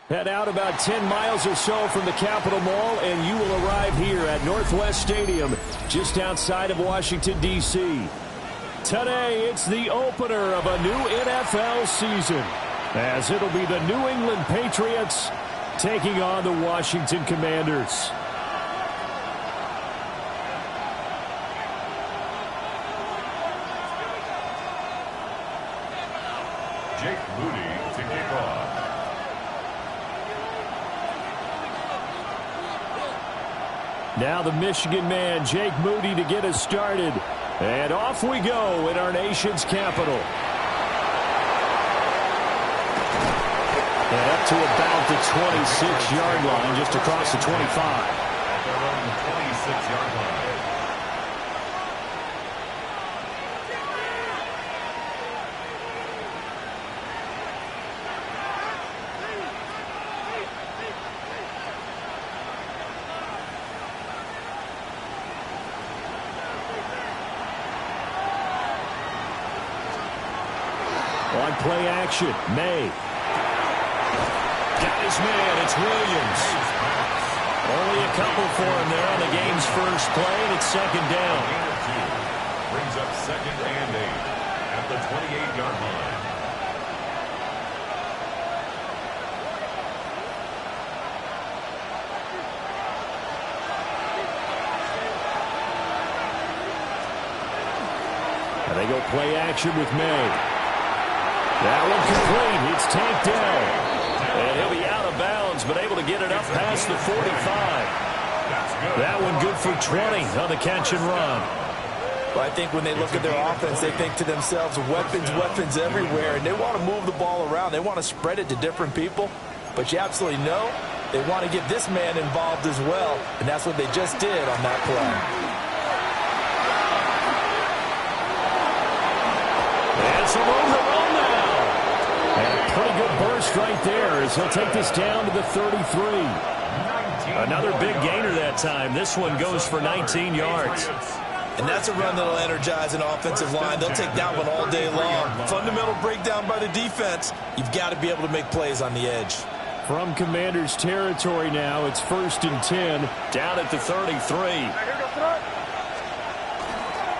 Head out about 10 miles or so from the Capitol Mall, and you will arrive here at Northwest Stadium, just outside of Washington, D.C. Today, it's the opener of a new NFL season, as it'll be the New England Patriots taking on the Washington Commanders. Jake Moody to kick off. Now the Michigan man, Jake Moody, to get us started. And off we go in our nation's capital. And up to about the 26-yard line, just across the 25. At their own 26-yard line. On play action, May. Got his man, it's Williams. Only a couple for him there on the game's first play, and it's second down. Brings up 2nd and 8 at the 28-yard line. And they go play action with May. That one complete. It's tanked down. And he'll be out of bounds, but able to get it up past the 45. That one good for 20 on the catch and run. Well, I think when they look at their offense, they think to themselves, weapons, weapons everywhere. And they want to move the ball around. They want to spread it to different people. But you absolutely know they want to get this man involved as well. And that's what they just did on that play. And some room to run now. And a pretty good burst right there as he'll take this down to the 33. Another big gainer that time. This one goes for 19 yards. And that's a run that'll energize an offensive line. They'll take that one all day long. Fundamental breakdown by the defense. You've got to be able to make plays on the edge. From Commanders territory now, it's 1st and 10, down at the 33.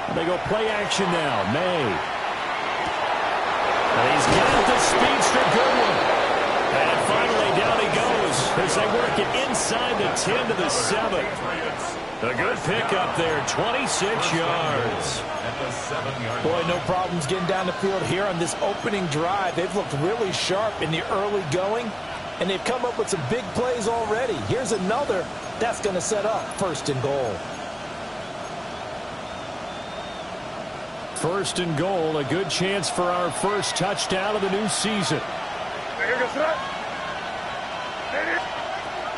And they go play action now. May. And he's got the speedster, good one. And finally down he goes as they work it inside the 10 to the 7. A good pickup there, 26 yards. Boy, no problems getting down the field here on this opening drive. They've looked really sharp in the early going, and they've come up with some big plays already. Here's another that's going to set up 1st and goal. 1st and goal, a good chance for our first touchdown of the new season.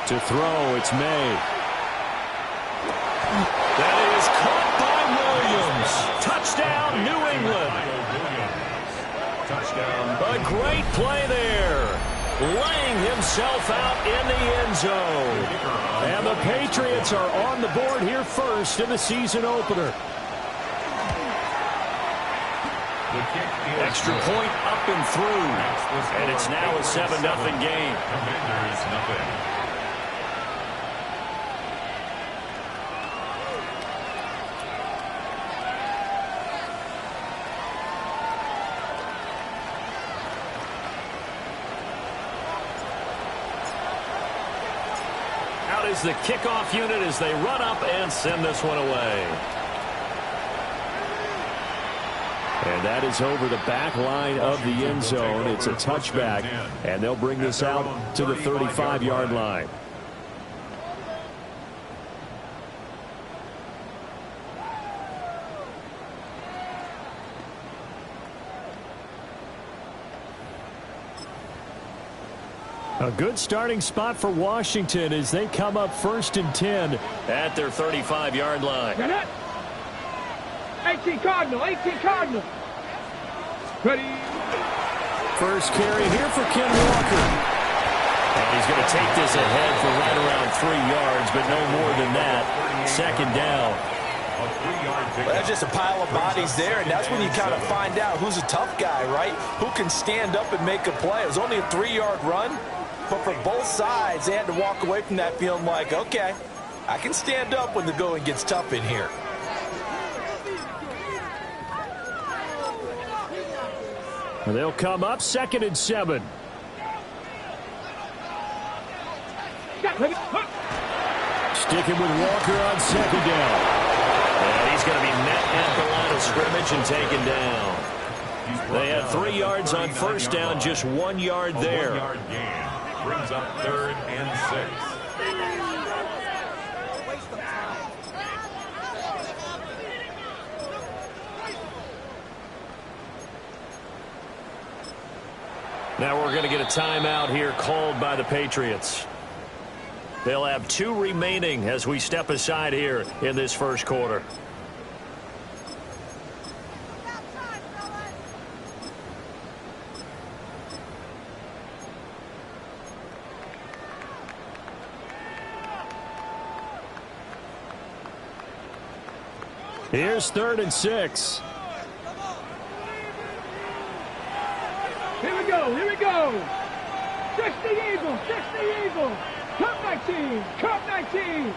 To throw, it's May. That is caught by Williams. Touchdown, New England. Touchdown. A great play there. Laying himself out in the end zone. And the Patriots are on the board here first in the season opener. Extra point up and through. And it's now a 7-0 game. Commanders nothing. Out is the kickoff unit as they run up and send this one away. And that is over the back line of the end zone. It's a touchback, and they'll bring this out to the 35-yard line. A good starting spot for Washington as they come up 1st and 10 at their 35-yard line. 18 Cardinal, 18 Cardinal. Ready. First carry here for Ken Walker. And he's going to take this ahead for right around 3 yards, but no more than that. 2nd down. Well, that's just a pile of bodies there, and that's when you kind of find out who's a tough guy, right? Who can stand up and make a play. It was only a 3-yard run, But for both sides, they had to walk away from that feeling like, okay, I can stand up when the going gets tough in here. And they'll come up 2nd and 7. Sticking with Walker on 2nd down. And he's going to be met at the line of scrimmage and taken down. They had 3 yards on 1st down, just 1 yard there. A 1 yard gain brings up 3rd and 6. Now we're going to get a timeout here called by the Patriots. They'll have 2 remaining as we step aside here in this first quarter. Here's 3rd and 6. Here we go, here we go. 60 Eagles, 60 Eagles. Cup 19, Cup 19.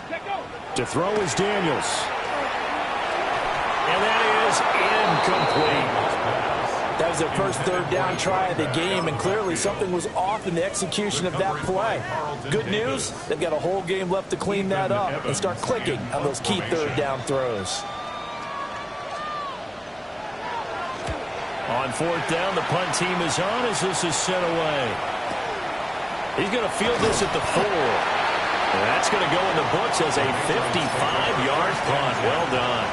Let go. To throw is Daniels. And that is incomplete. That was their first 3rd down try of the game, and clearly something was off in the execution of that play. Good news, they've got a whole game left to clean that up and start clicking on those key 3rd down throws. On 4th down, the punt team is on as this is sent away. He's going to field this at the 4. And that's going to go in the books as a 55-yard punt. Well done.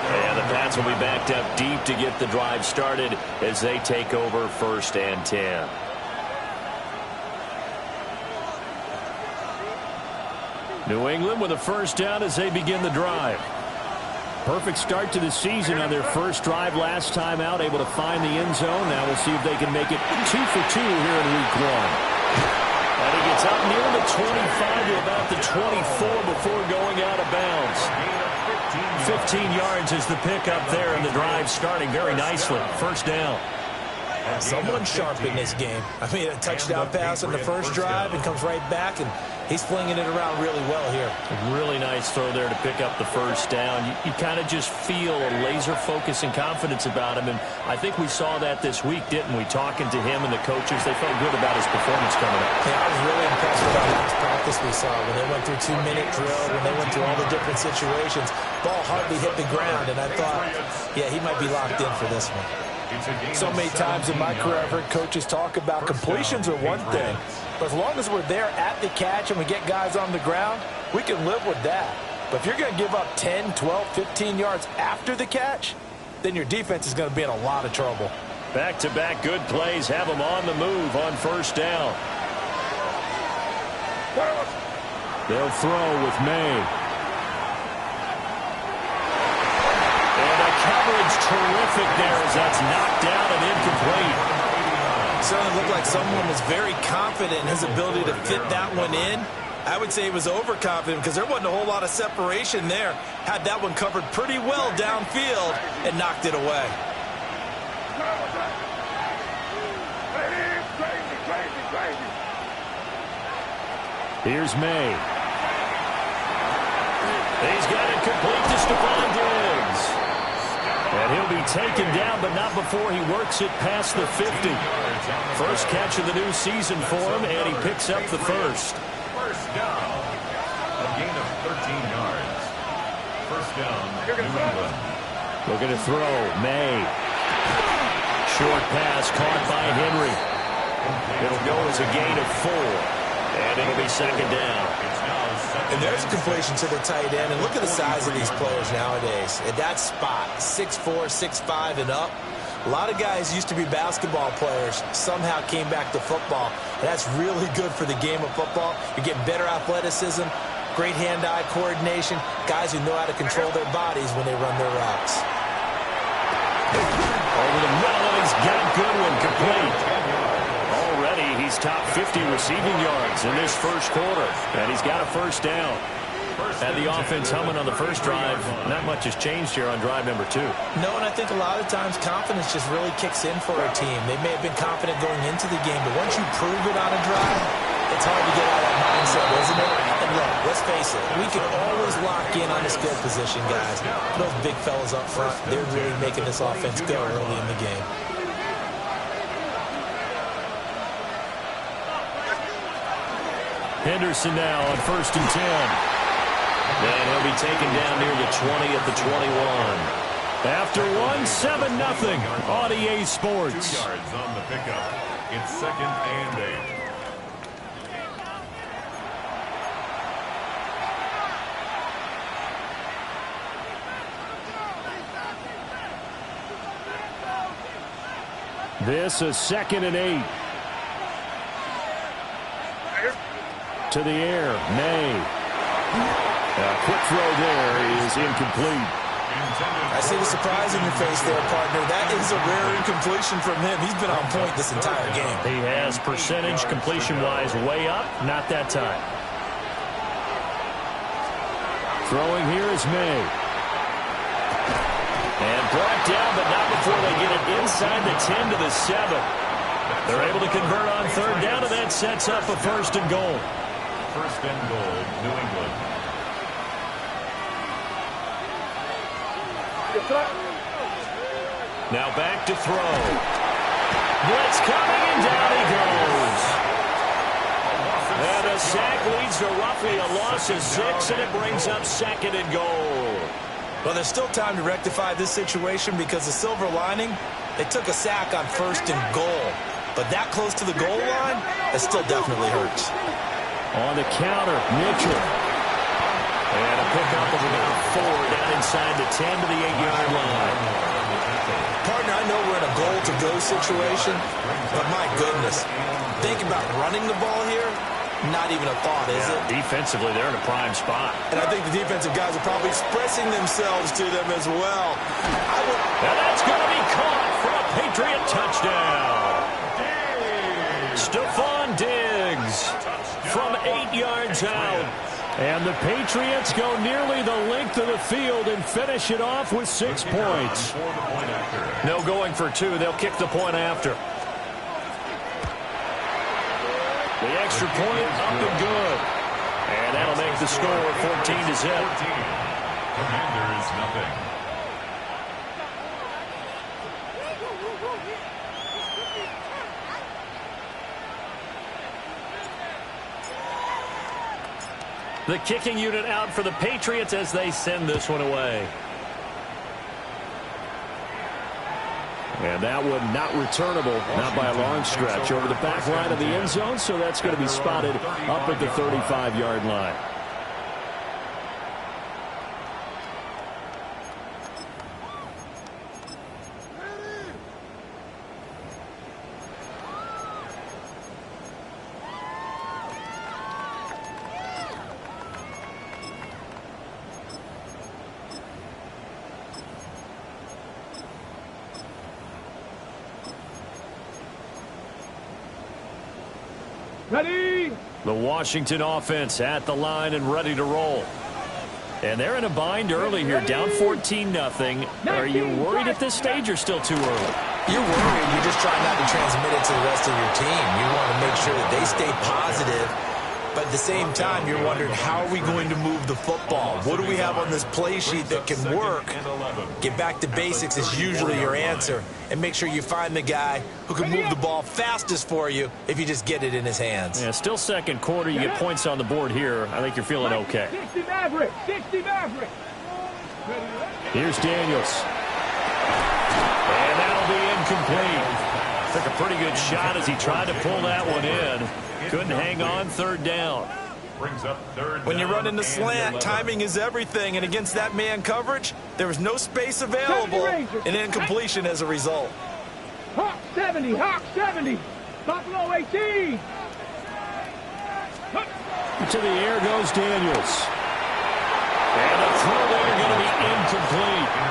And the Pats will be backed up deep to get the drive started as they take over 1st and 10. New England with a 1st down as they begin the drive. Perfect start to the season on their first drive last time out, able to find the end zone. Now we'll see if they can make it 2 for 2 here in week 1. And he gets up near the 25 to about the 24 before going out of bounds. 15 yards is the pickup there, and the drive starting very nicely. 1st down. Someone sharp in this game. I mean, a touchdown pass on the first drive and comes right back, and he's flinging it around really well here. A really nice throw there to pick up the 1st down. You kind of just feel a laser focus and confidence about him, and I think we saw that this week, didn't we? Talking to him and the coaches, they felt good about his performance coming up. Yeah, I was really impressed with our last practice we saw when they went through 2-minute drill, when they went through all the different situations. Ball hardly hit the ground, and I thought, yeah, he might be locked in for this one. So many times in my career, I've heard coaches talk about completions are one thing, but as long as we're there at the catch and we get guys on the ground, we can live with that. But if you're going to give up 10, 12, 15 yards after the catch, then your defense is going to be in a lot of trouble. Back-to-back good plays have them on the move on 1st down. They'll throw with May. Coverage terrific there as that's knocked down and incomplete. Certainly looked like someone was very confident in his ability to fit that one in. I would say he was overconfident because there wasn't a whole lot of separation there. Had that one covered pretty well downfield and knocked it away. Here's May. He's got it complete to Stephon Diggs. And he'll be taken down, but not before he works it past the 50. First catch of the new season for him, and he picks up the 1st. 1st down. A gain of 13 yards. 1st down, New England. Looking to throw, May. Short pass caught by Henry. It'll go as a gain of 4, and it'll be 2nd down. And there's a completion to the tight end. And look at the size of these players nowadays. At that spot, 6'4", 6'5", and up. A lot of guys used to be basketball players, somehow came back to football. And that's really good for the game of football. You're getting better athleticism, great hand-eye coordination, guys who know how to control their bodies when they run their routes. Over the middle, and he's got Goodwin complete. Already, he's top 50 receiving yards in this first quarter, and he's got a 1st down. Had the offense humming on the first drive. Not much has changed here on drive number 2. No, and I think a lot of times confidence just really kicks in for a team. They may have been confident going into the game, but once you prove it on a drive, it's hard to get out of that mindset, isn't it? And look, let's face it, we can always lock in on the skill position, guys. Those big fellas up front, they're really making this offense go early in the game. Henderson now on 1st and 10. And he'll be taken down near the 20 at the 21. After one, 7-0 on EA Sports. 2 yards on the pickup. It's 2nd and 8. This is 2nd and 8. To the air, May. A quick throw there is incomplete. I see the surprise in your face there, partner. That is a rare incompletion from him. He's been on point this entire game. He has percentage completion-wise way up. Not that time. Throwing here is May. And brought down, but not before they get it inside the 10 to the 7. They're able to convert on 3rd down, and that sets up a 1st and goal. 1st and goal, New England. Now back to throw. Blitz coming, and down he goes. And a sack leads to roughly a loss of 6, and it brings up 2nd and goal. Well, there's still time to rectify this situation because the silver lining, they took a sack on 1st and goal. But that close to the goal line, that still definitely hurts. On the counter, Mitchell. And a pickup of about 4 down inside the 10 to the 8-yard line. Partner, I know we're in a goal-to-go situation, but my goodness, think about running the ball here. Not even a thought, is it? Defensively, they're in a prime spot. And I think the defensive guys are probably expressing themselves to them as well. And that's going to be caught for a Patriot touchdown. Stephon Diggs from 8 yards out. And the Patriots go nearly the length of the field and finish it off with 6 points. No going for 2. They'll kick the point after. The extra point up and good. And that'll make the score 14-0. Commanders, nothing. The kicking unit out for the Patriots as they send this one away. And that one not returnable, not by a long stretch, over the back line of the end zone, so that's going to be spotted up at the 35-yard line. Ready? The Washington offense at the line and ready to roll. And they're in a bind early here, down 14-0. Are you worried at this stage or still too early? You're worried. You're just trying not to transmit it to the rest of your team. You want to make sure that they stay positive. But at the same time, you're wondering, how are we going to move the football? What do we have on this play sheet that can work? Get back to basics is usually your answer. And make sure you find the guy who can move the ball fastest for you if you just get it in his hands. Yeah, still second quarter. You get points on the board here. I think you're feeling okay. 60 Maverick. 60 Maverick. Here's Daniels. And that'll be incomplete. Took a pretty good shot as he tried to pull that one in. Couldn't hang on, 3rd down. Brings up 3rd When you down run in the slant, 11. timing is everything. And against that man coverage, there was no space available. An incompletion as a result. Hawk 70. Hawk 70. Buffalo 18. To the air goes Daniels. And a throw there going to be incomplete.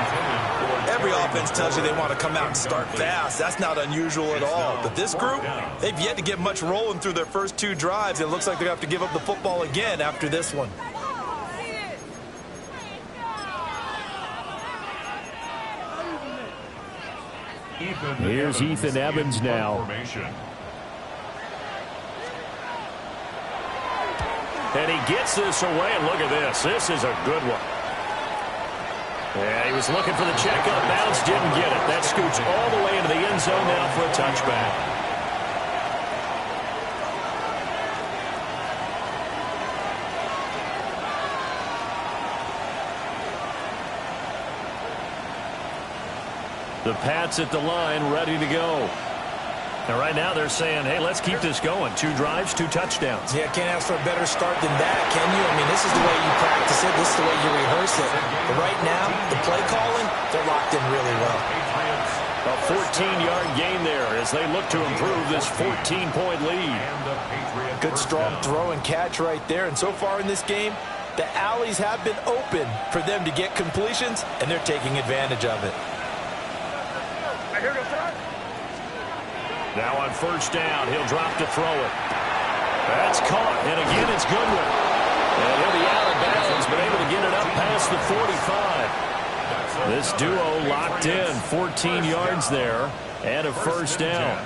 Every offense tells you they want to come out and start fast. That's not unusual at all. But this group, they've yet to get much rolling through their first 2 drives. It looks like they're going to have to give up the football again after this one. Here's Ethan Evans now. Formation. And he gets this away, and look at this. This is a good one. Yeah, he was looking for the check-up bounce, didn't get it. That scoots all the way into the end zone now for a touchback. The Pats at the line, ready to go. And right now they're saying, hey, let's keep this going. 2 drives, 2 touchdowns. Yeah, can't ask for a better start than that, can you? I mean, this is the way you practice it. This is the way you rehearse it. But right now, the play calling, they're locked in really well. A 14-yard gain there as they look to improve this 14-point lead. Good strong throw and catch right there. And so far in this game, the alleys have been open for them to get completions, and they're taking advantage of it. Now on first down, he'll drop to throw it. That's caught, and again it's Goodwin. And he'll be out of bounds, but able to get it up past the 45. This duo locked in, 14 yards there, and a first down.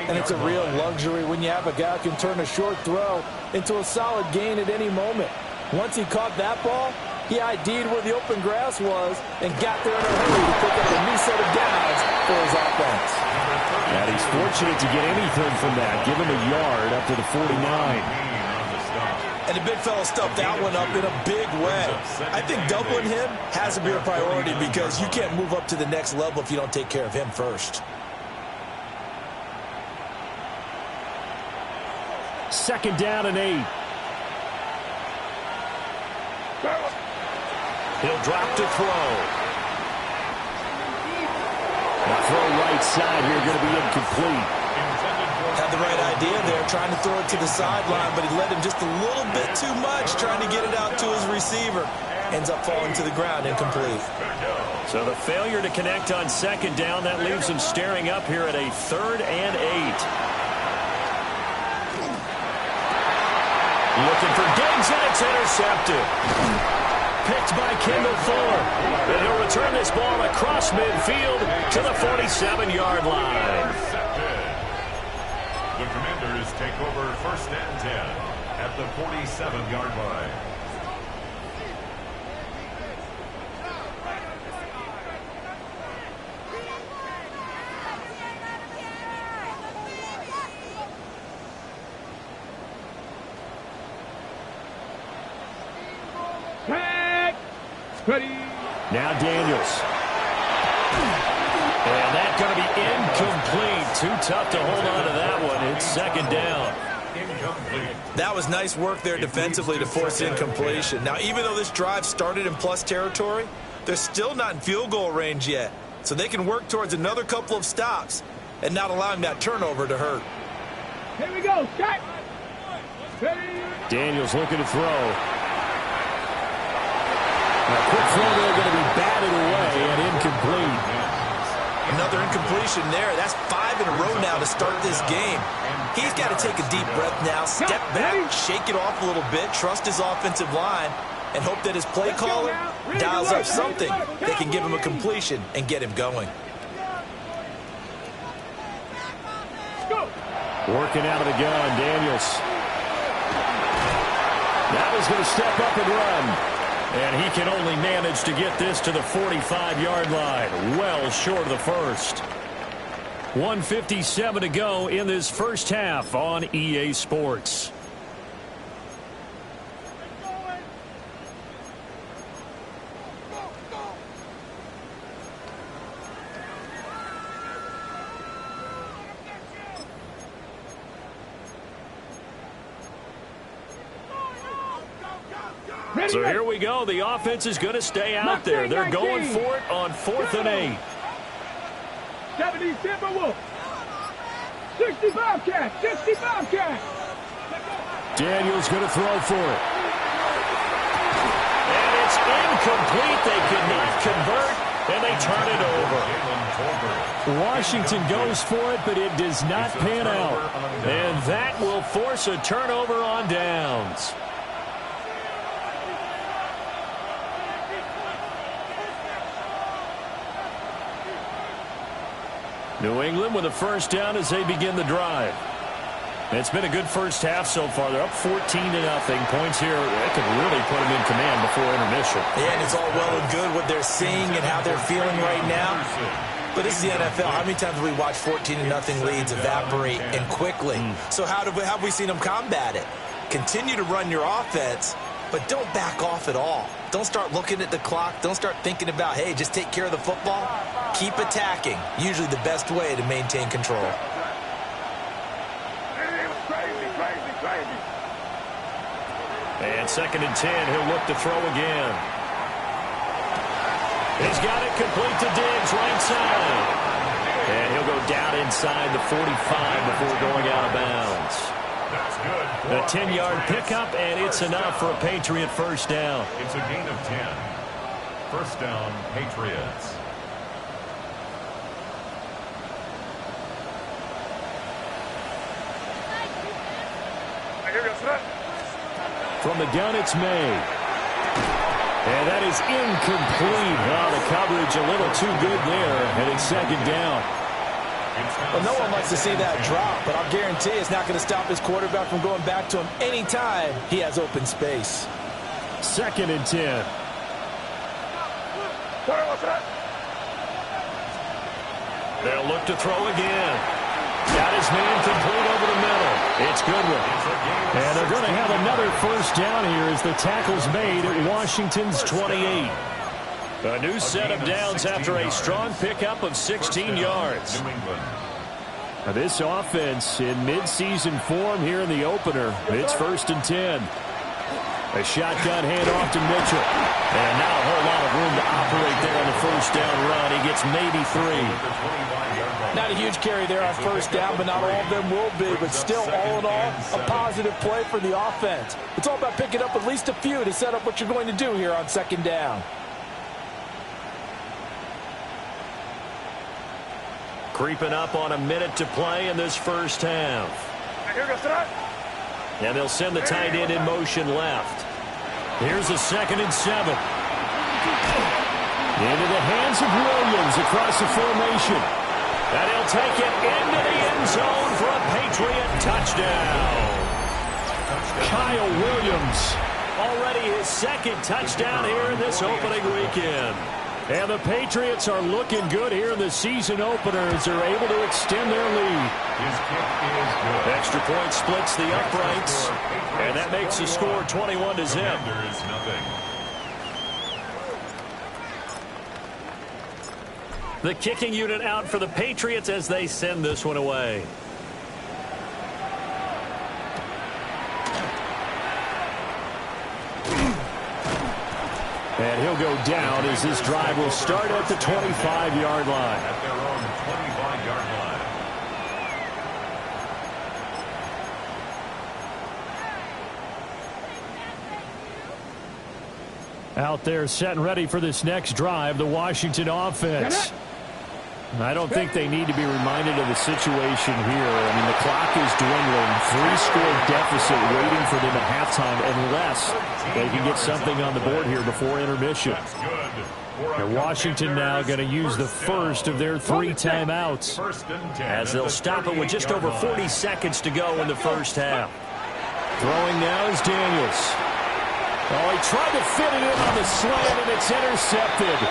And it's a real luxury when you have a guy who can turn a short throw into a solid gain at any moment. Once he caught that ball, he ID'd where the open grass was and got there in a hurry to pick up a new set of downs for his offense. And he's fortunate to get anything from that. Give him a yard up to the 49. And the big fella stuffed that one up in a big way. I think doubling him has to be a priority because you can't move up to the next level if you don't take care of him first. Second down and 8. He'll drop to throw. The throw right side here going to be incomplete. Had the right idea there, trying to throw it to the sideline, but he led him just a little bit too much, trying to get it out to his receiver. Ends up falling to the ground, incomplete. So the failure to connect on second down, that leaves him staring up here at a 3rd and 8. Looking for Diggs, and it's intercepted. Picked by Kendall Fuller. And he'll return this ball across midfield to the 47-yard line. The Commanders take over 1st and 10 at the 47-yard line. Ready. Now Daniels. And that's going to be incomplete. Too tough to hold on to that one. It's 2nd down. That was nice work there defensively to force incompletion. Now, even though this drive started in plus territory, they're still not in field goal range yet. So they can work towards another couple of stops and not allowing that turnover to hurt. Here we go. Set. Ready. Daniels looking to throw. A quick throw there going to be batted away and incomplete. Another incompletion there. That's 5 in a row now to start this game. He's got to take a deep breath now, step back, shake it off a little bit, trust his offensive line, and hope that his play caller dials up something that can give him a completion and get him going. Working out of the gun, Daniels. Now he's going to step up and run. And he can only manage to get this to the 45-yard line. Well short of the first. 1:57 to go in this first half on EA Sports. So here we go. The offense is going to stay out there. They're going for it on 4th and 8. 70 Timberwolves. 65 catch. 65 catch. Daniels going to throw for it. And it's incomplete. They could not convert, and they turn it over. Washington goes for it, but it does not pan out. And that will force a turnover on downs. New England with a first down as they begin the drive. It's been a good first half so far. They're up 14-0. Points here that could really put them in command before intermission. Yeah, and it's all well and good what they're seeing and how they're feeling right now. But this is the NFL. How many times have we watched 14-0 leads evaporate and quickly? So how have we seen them combat it? Continue to run your offense, but don't back off at all. Don't start looking at the clock. Don't start thinking about, hey, just take care of the football. Keep attacking. Usually the best way to maintain control. And 2nd and 10, he'll look to throw again. He's got it complete to Diggs, right side. And he'll go down inside the 45 before going out of bounds. That's good. A 10-yard pickup, and it's enough for a Patriot first down. It's a gain of 10. First down, Patriots. From the gun, it's May. And that is incomplete. Oh, the coverage a little too good there, and it's 2nd down. Well, no one likes to see that drop, but I'll guarantee it's not going to stop his quarterback from going back to him anytime he has open space. 2nd and 10. They'll look to throw again. Got his man complete over the middle. It's Goodwin. And they're going to have another first down here as the tackle's made at Washington's 28. A new set of downs after a strong pickup of 16 yards. Now this offense in midseason form here in the opener. It's 1st and 10. A shotgun handoff to Mitchell. And not a whole lot of room to operate there on the first down run. He gets maybe 3. Not a huge carry there on first down, but not all of them will be. But still, all in all, a positive play for the offense. It's all about picking up at least a few to set up what you're going to do here on 2nd down. Creeping up on a minute to play in this first half. And they'll send the tight end in motion left. Here's a 2nd and 7. Into the hands of Williams across the formation. And he'll take it into the end zone for a Patriot touchdown. Kyle Williams, already his 2nd touchdown here in this opening weekend. And the Patriots are looking good here in the season opener as they're able to extend their lead. His kick is good. Extra point splits the uprights, and that makes the score 21-0. Commanders, nothing. The kicking unit out for the Patriots as they send this one away. And he'll go down as this drive will start at the 25-yard line. At their own 25-yard line. Out there set and ready for this next drive, the Washington offense. I don't think they need to be reminded of the situation here. I mean, the clock is dwindling. 3-score deficit waiting for them at halftime unless they can get something on the board here before intermission. And Washington now going to use the first of their 3 timeouts as they'll stop it with just over 40 seconds to go in the first half. Throwing now is Daniels. Oh, he tried to fit it in on the slant, and it's intercepted.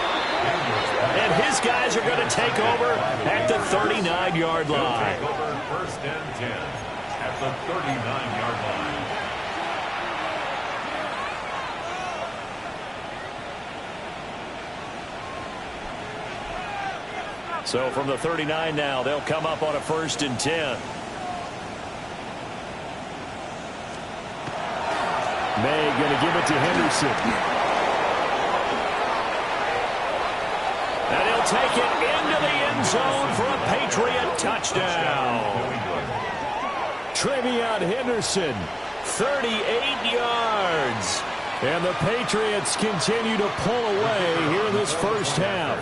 And his guys are going to take over at the 39-yard line. Take over 1st and 10 at the 39-yard line. So from the 39 now, they'll come up on a 1st and 10. May going to give it to Henderson. And he'll take it into the end zone for a Patriot touchdown. Trevion Henderson, 38 yards. And the Patriots continue to pull away here in this first half.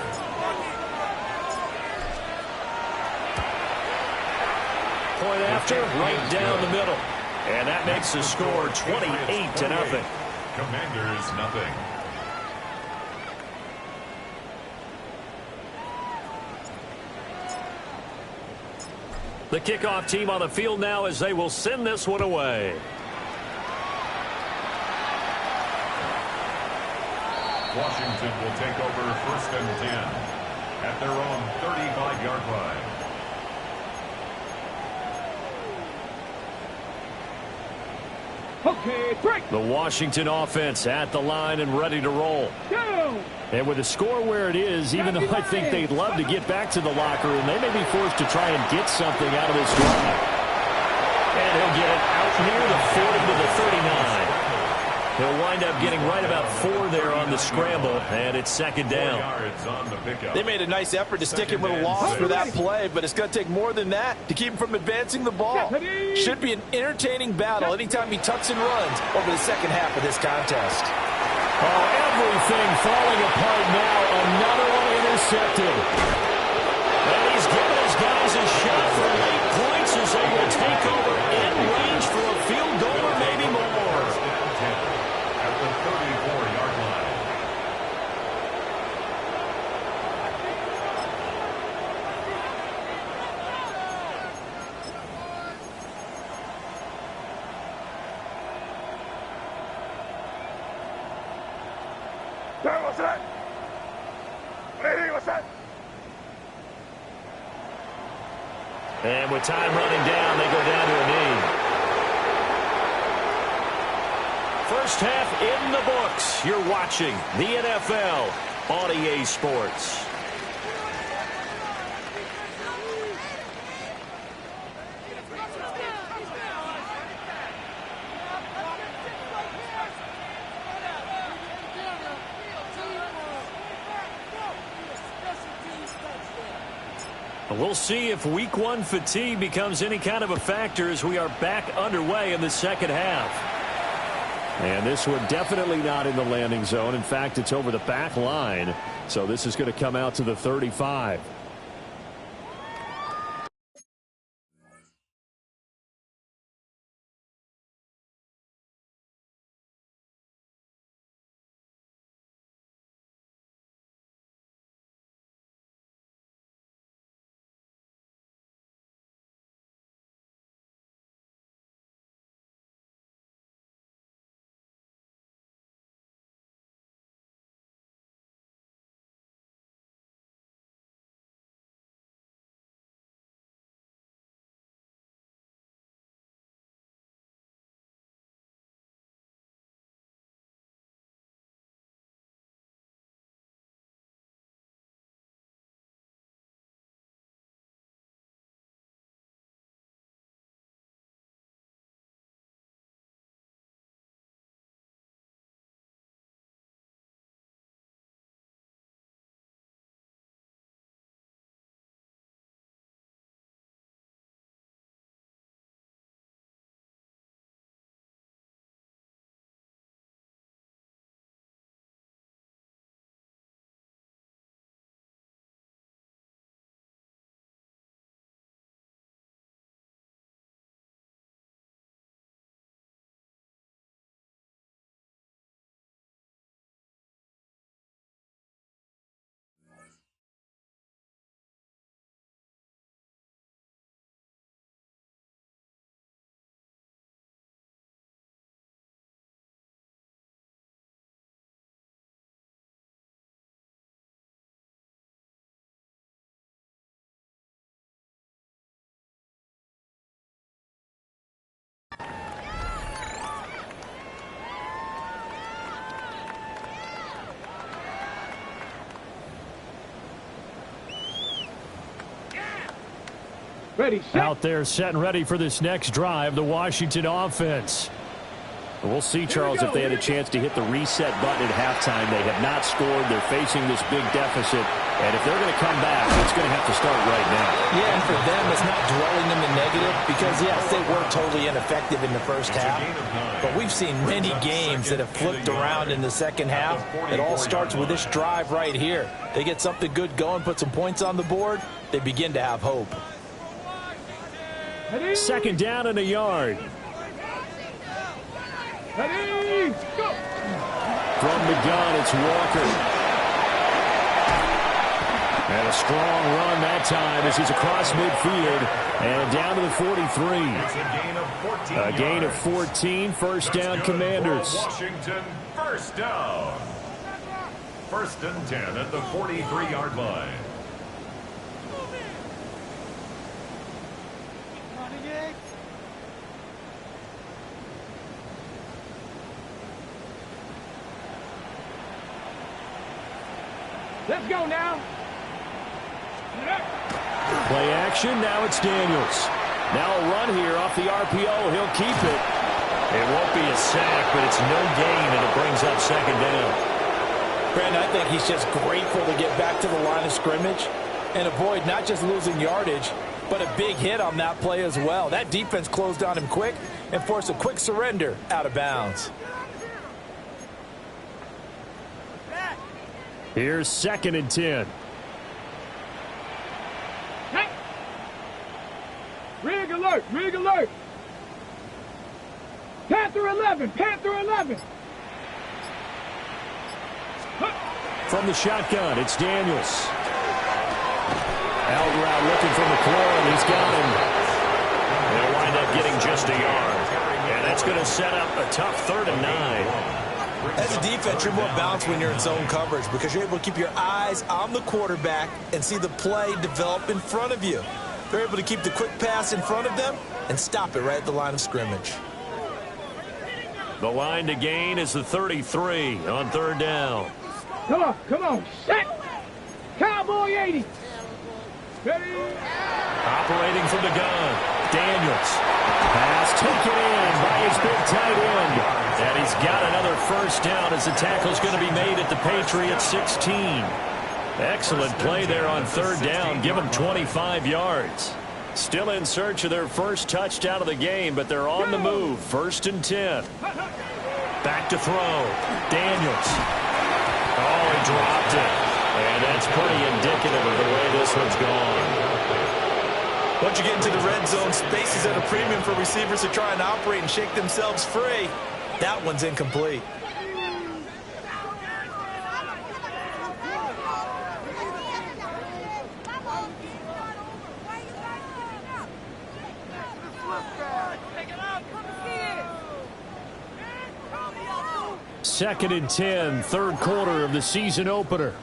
Point after, right down the middle. And that makes the score 28-0. Commanders, nothing. The kickoff team on the field now as they will send this one away. Washington will take over 1st and 10 at their own 35-yard line. Okay, break. The Washington offense at the line and ready to roll. Go. And with the score where it is, even though I think they'd love to get back to the locker room, they may be forced to try and get something out of this drive. And he'll get it out near the 40 to the 39. He'll wind up getting right about 4 there on the scramble, and it's 2nd down. They made a nice effort to stick him with a loss for that play, but it's going to take more than that to keep him from advancing the ball. Should be an entertaining battle anytime he tucks and runs over the second half of this contest. Oh, everything falling apart now. Another one intercepted. And he's giving his guys a shot for late points as they will take over in range for a field goal or maybe more. At the 34-yard line. And with time running down, they go down to a knee. First half in the books. You're watching the NFL on EA Sports. We'll see if week 1 fatigue becomes any kind of a factor as we are back underway in the second half. And this one definitely not in the landing zone. In fact, it's over the back line. So this is going to come out to the 35. Ready, set. Out there set and ready for this next drive, the Washington offense. We'll see, Charles, if they had a chance to hit the reset button at halftime. They have not scored. They're facing this big deficit. And if they're going to come back, it's going to have to start right now. Yeah, and for them, it's not dwelling in the negative because, yes, they were totally ineffective in the first half. But we've seen many games that have flipped around in the second half. It all starts with this drive right here. They get something good going, put some points on the board, they begin to have hope. Ready? 2nd down and a yard. Ready, go. From the gun, it's Walker. And a strong run that time as he's across midfield and down to the 43. A gain of 14, first down, Commanders. Washington, first down. First and 10 at the 43-yard line. Let's go now. Play action, now it's Daniels. Now a run here off the RPO, he'll keep it. It won't be a sack, but it's no gain, and it brings up second down. Brandon, I think he's just grateful to get back to the line of scrimmage and avoid not just losing yardage, but a big hit on that play as well. That defense closed on him quick and forced a quick surrender out of bounds. Here's second and 10. Hey. Rig alert, rig alert. Panther 11, Panther 11. From the shotgun, it's Daniels. Out route looking for McLaurin. He's got him. They'll wind up getting just a yard. And that's going to set up a tough 3rd and 9. As a defense, you're more balanced when you're in zone coverage because you're able to keep your eyes on the quarterback and see the play develop in front of you. They're able to keep the quick pass in front of them and stop it right at the line of scrimmage. The line to gain is the 33 on 3rd down. Come on, set. Cowboy 80. Ready. Operating from the gun. Daniels. Pass taken in by his big tight end. And he's got another first down as the tackle's going to be made at the Patriots 16. Excellent play there on 3rd down. Give them 25 yards. Still in search of their first touchdown of the game, but they're on the move. 1st and 10. Back to throw. Daniels. Oh, he dropped it. And that's pretty indicative of the way this one's gone. Once you get into the red zone, space is at a premium for receivers to try and operate and shake themselves free. That one's incomplete. Second and 10, 3rd quarter of the season opener.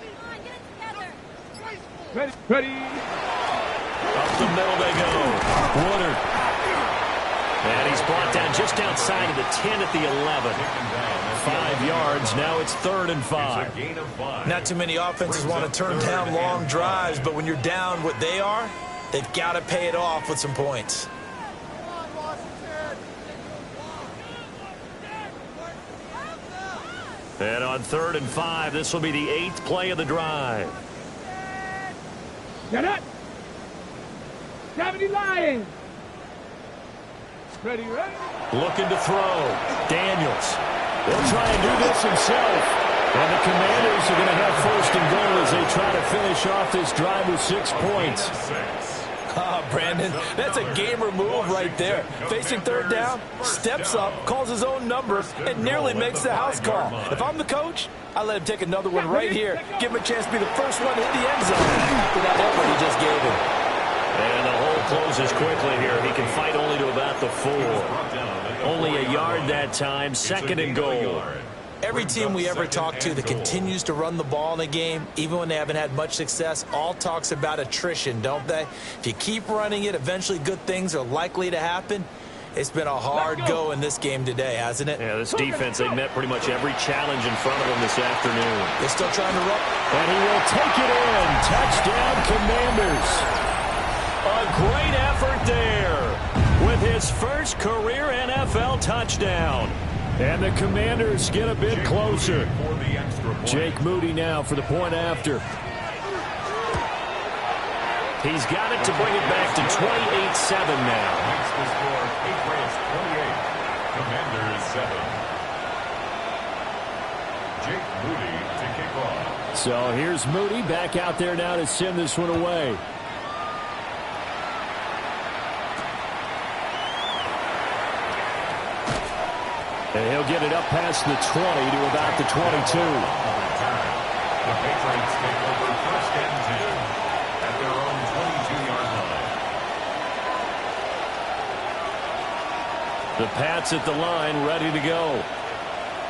Ready. Up the middle they go. Woodard. And he's brought down just outside of the 10 at the 11. 5 yards. Now it's 3rd and 5. Not too many offenses want to turn down long drives, but when you're down what they are, they've got to pay it off with some points. And on 3rd and 5, this will be the 8th play of the drive. Get up. 70 Lions. Ready. Looking to throw. Daniels. He'll try and do this himself. And the Commanders are going to have 1st and goal as they try to finish off this drive with 6 points. Brandon, that's a gamer move right there. Facing 3rd down, steps up, calls his own number, and nearly makes the house call. If I'm the coach, I let him take another one right here. Give him a chance to be the first one to hit the end zone for that effort he just gave him. And the hole closes quickly here. He can fight only to about the 4. Only a yard that time, 2nd and goal. Every team we ever talk to that continues to run the ball in a game, even when they haven't had much success, all talks about attrition, don't they? If you keep running it, eventually good things are likely to happen. It's been a hard go in this game today, hasn't it? Yeah, this defense, they've met pretty much every challenge in front of them this afternoon. They're still trying to run. And he will take it in. Touchdown, Commanders. A great effort there with his first career NFL touchdown. And the Commanders get a bit closer. Jake Moody now for the point after. He's got it to bring it back to 28-7 now. Makes the score Patriots 28, Commanders 7. Jake Moody to kick off. So here's Moody back out there now to send this one away. And he'll get it up past the 20 to about the 22. The Patriots take over 1st and 10. The Pats at the line, ready to go.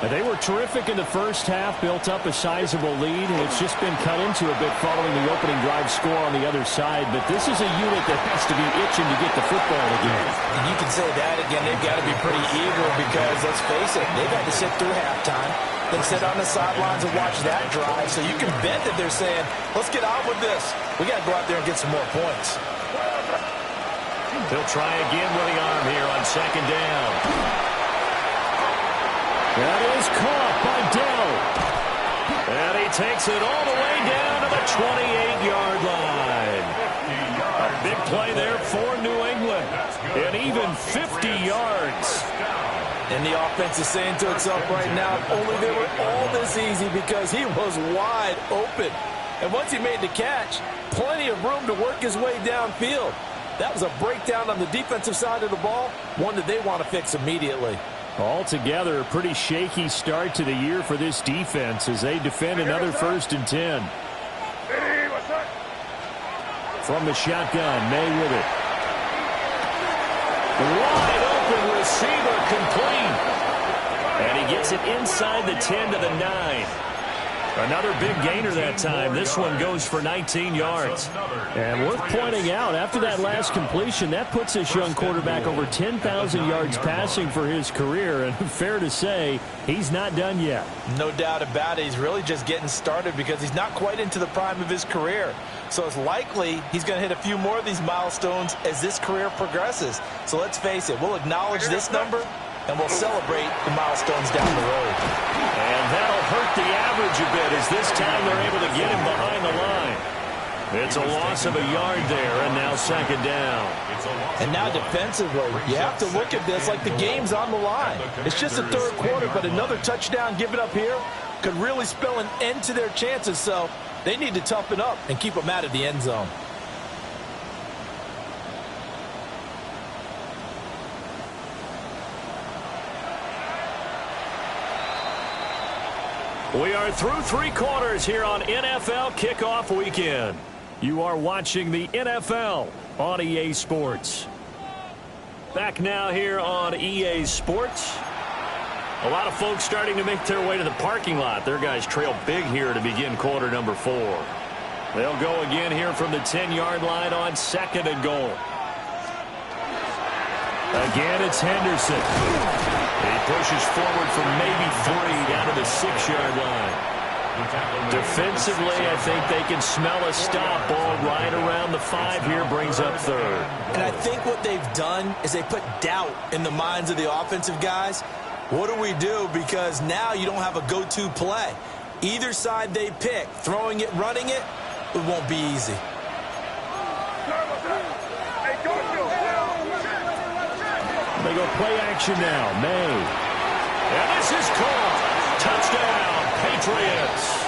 They were terrific in the first half, built up a sizable lead, and it's just been cut into a bit following the opening drive score on the other side. But this is a unit that has to be itching to get the football again. And you can say that again. They've got to be pretty eager because, let's face it, they've had to sit through halftime, then sit on the sidelines and watch that drive. So you can bet that they're saying, let's get on with this. We got to go out there and get some more points. They'll try again with the arm here on second down. That is caught by Dell. And he takes it all the way down to the 28-yard line. A big play there for New England. And even 50 yards. And the offense is saying to itself right now, if only they were all this easy, because he was wide open. And once he made the catch, plenty of room to work his way downfield. That was a breakdown on the defensive side of the ball, one that they want to fix immediately. Altogether, a pretty shaky start to the year for this defense as they defend another 1st and 10. From the shotgun, May with it. Wide open receiver, complete. And he gets it inside the 10 to the 9. Another big gainer that time. This one goes for 19 yards. And worth pointing out, after that last completion, that puts this young quarterback over 10,000 yards passing for his career. And fair to say, he's not done yet. No doubt about it. He's really just getting started because he's not quite into the prime of his career. So it's likely he's going to hit a few more of these milestones as this career progresses. So let's face it, we'll acknowledge this number and we'll celebrate the milestones down the road. And that'll hurt the average a bit as this time they're able to get him behind the line. It's a loss of a yard there, and now second down. And now defensively, you have to look at this like the game's on the line. It's just the third quarter, but another touchdown given up here could really spell an end to their chances, so they need to toughen up and keep them out of the end zone. We are through 3 quarters here on NFL Kickoff Weekend. You are watching the NFL on EA Sports. Back now here on EA Sports. A lot of folks starting to make their way to the parking lot. Their guys trail big here to begin quarter number 4. They'll go again here from the 10-yard line on 2nd and goal. Again, it's Henderson. He pushes forward for maybe 3 down to the 6-yard line. Defensively, I think they can smell a stop. Ball right around the 5 here, brings up 3rd. And I think what they've done is they put doubt in the minds of the offensive guys. What do we do? Because now you don't have a go-to play. Either side they pick, throwing it, running it, it won't be easy. They go play action now. May. And this is caught. Touchdown, Patriots.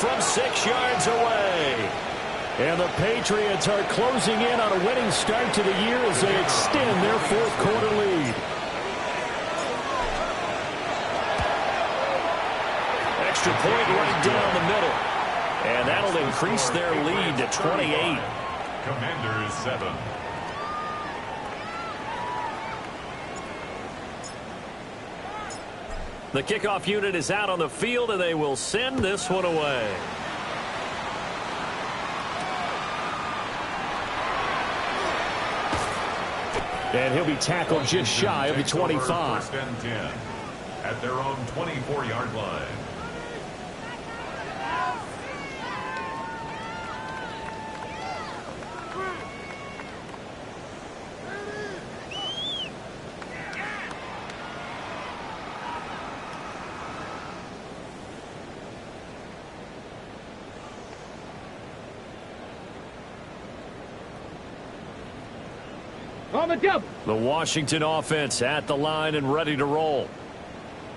From 6 yards away. And the Patriots are closing in on a winning start to the year as they extend their 4th quarter lead. Extra point right down the middle. And that'll increase their lead to 28. Commanders 7. The kickoff unit is out on the field, and they will send this one away. And he'll be tackled just shy of the 25. 1st and 10 at their own 24-yard line. On the double. The Washington offense at the line and ready to roll.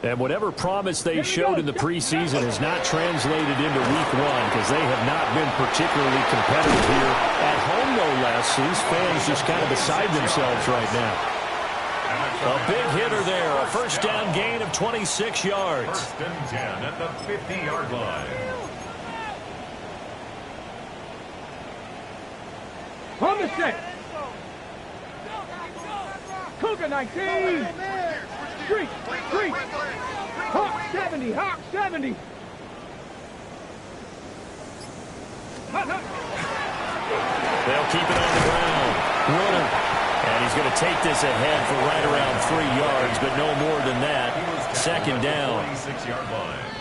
And whatever promise they showed in the preseason has not translated into week 1 because they have not been particularly competitive here. At home, no less. These fans just kind of beside themselves right now. A big hitter there. A 1st down gain of 26 yards. 1st and 10 at the 50-yard line. On the set. Cougar. Second 19. Street. Hawk 70. Hawk 70. They'll keep it on the ground. Runner. And he's going to take this ahead for right around 3 yards, but no more than that. Second down.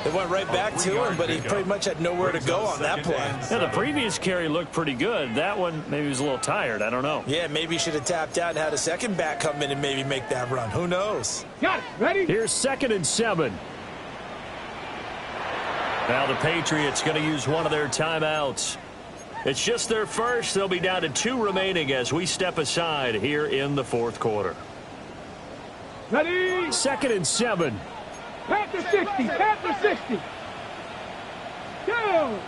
They went right back to him, but he pretty much had nowhere to go on that play. Yeah, the previous carry looked pretty good. That one, maybe he was a little tired. I don't know. Yeah, maybe he should have tapped out and had a second back come in and maybe make that run. Who knows? Got it. Ready? Here's 2nd and 7. Now the Patriots going to use one of their timeouts. It's just their first. They'll be down to 2 remaining as we step aside here in the 4th quarter. Ready? 2nd and 7. Panther 60. Panther 60. Down.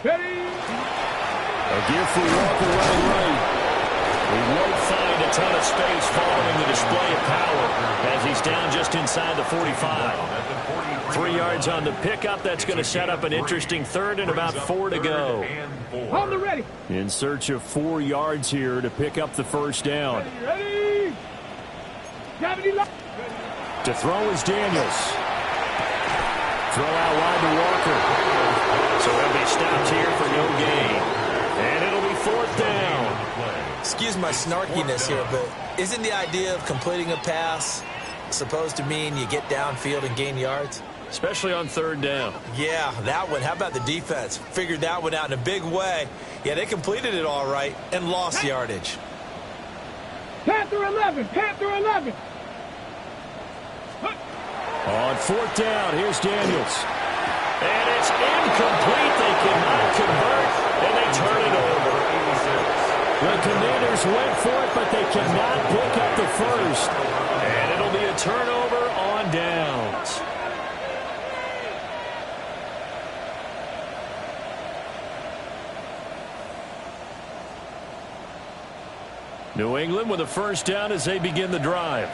Ready? A gift for Walker running right. He won't find a ton of space following the display of power as he's down just inside the 45. 3 yards on the pickup. That's going to set up an interesting 3rd and about 4 to go. On the ready. In search of 4 yards here to pick up the first down. Ready? Gravity lock. To throw is Daniels. Throw out wide to Walker. So he'll be stopped here for no gain. And it'll be 4th down. Excuse my snarkiness here, but isn't the idea of completing a pass supposed to mean you get downfield and gain yards? Especially on 3rd down. Yeah, that one. How about the defense? Figured that one out in a big way. Yeah, they completed it all right and lost yardage. Panther 11. Panther 11. On 4th down, here's Daniels. And it's incomplete. They cannot convert, and they turn it over. The Commanders went for it, but they cannot pick up the first. And it'll be a turnover on downs. New England with a first down as they begin the drive.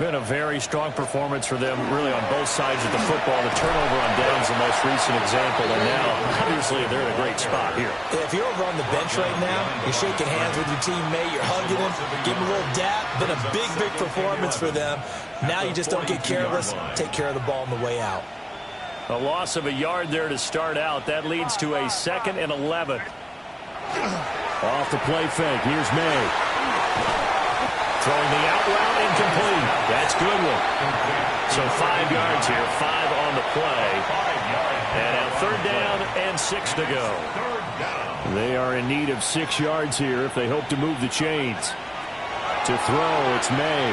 Been a very strong performance for them, really, on both sides of the football. The turnover on downs the most recent example, and now, obviously, they're in a great spot here. If you're over on the bench right now, you're shaking hands with your teammate, you're hugging him, giving him a little dap. Been a big, big performance for them. Now you just don't get careless. Take care of the ball on the way out. A loss of a yard there to start out. That leads to a 2nd and 11. Off the play fake. Here's May. Throwing the out route, incomplete. That's Goodwin. So 5 yards here, 5 on the play. And now 3rd down and 6 to go. They are in need of 6 yards here if they hope to move the chains. To throw, it's May.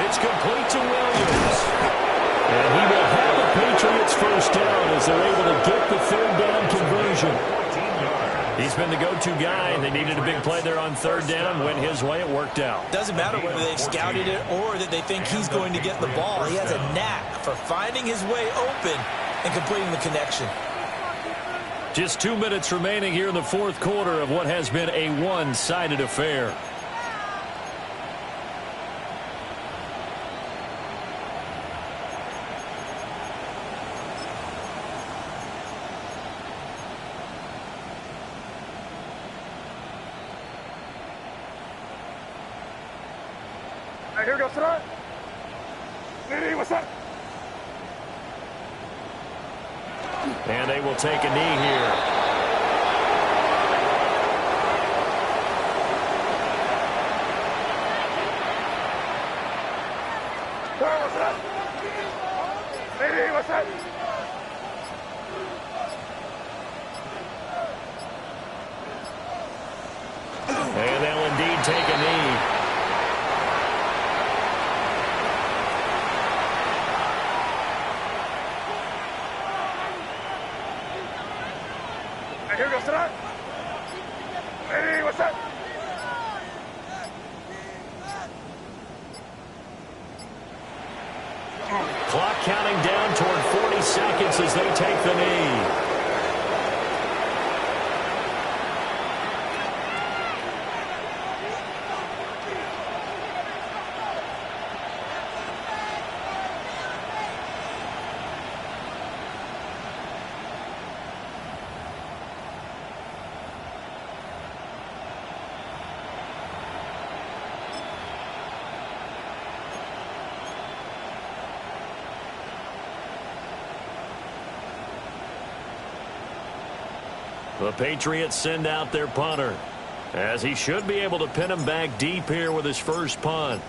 It's complete to Williams. And he will have the Patriots first down as they're able to get the 3rd down conversion. He's been the go-to guy, and they needed a big play there on 3rd down. Went his way, it worked out. Doesn't matter whether they've scouted it or that they think he's going to get the ball. He has a knack for finding his way open and completing the connection. Just 2 minutes remaining here in the 4th quarter of what has been a one-sided affair. Here we go, Sarah. Hey, what's up? And they will take a knee here. What's up? Hey, what's up? And they'll indeed take a knee. Here we go, Sarah. Hey, what's up? Clock counting down toward 40 seconds as they take the knee. The Patriots send out their punter, as he should be able to pin him back deep here with his first punt.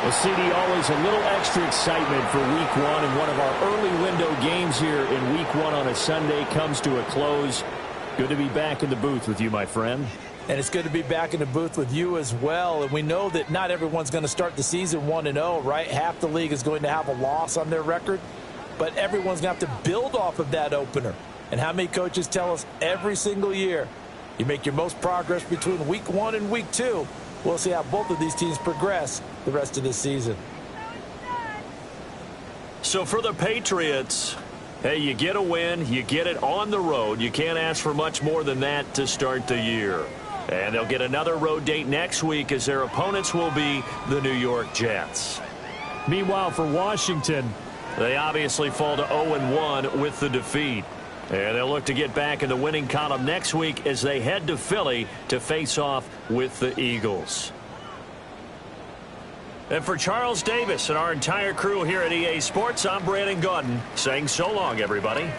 Well, CD, always a little extra excitement for Week 1, and one of our early window games here in Week 1 on a Sunday comes to a close. Good to be back in the booth with you, my friend. And it's good to be back in the booth with you as well. And we know that not everyone's going to start the season 1-0, right? Half the league is going to have a loss on their record, but everyone's going to have to build off of that opener. And how many coaches tell us every single year, you make your most progress between Week 1 and Week 2. We'll see how both of these teams progress the rest of this season. So for the Patriots, hey, you get a win, you get it on the road. You can't ask for much more than that to start the year. And they'll get another road date next week, as their opponents will be the New York Jets. Meanwhile, for Washington, they obviously fall to 0-1 with the defeat. And they'll look to get back in the winning column next week as they head to Philly to face off with the Eagles. And for Charles Davis and our entire crew here at EA Sports, I'm Brandon Gaudin saying so long, everybody.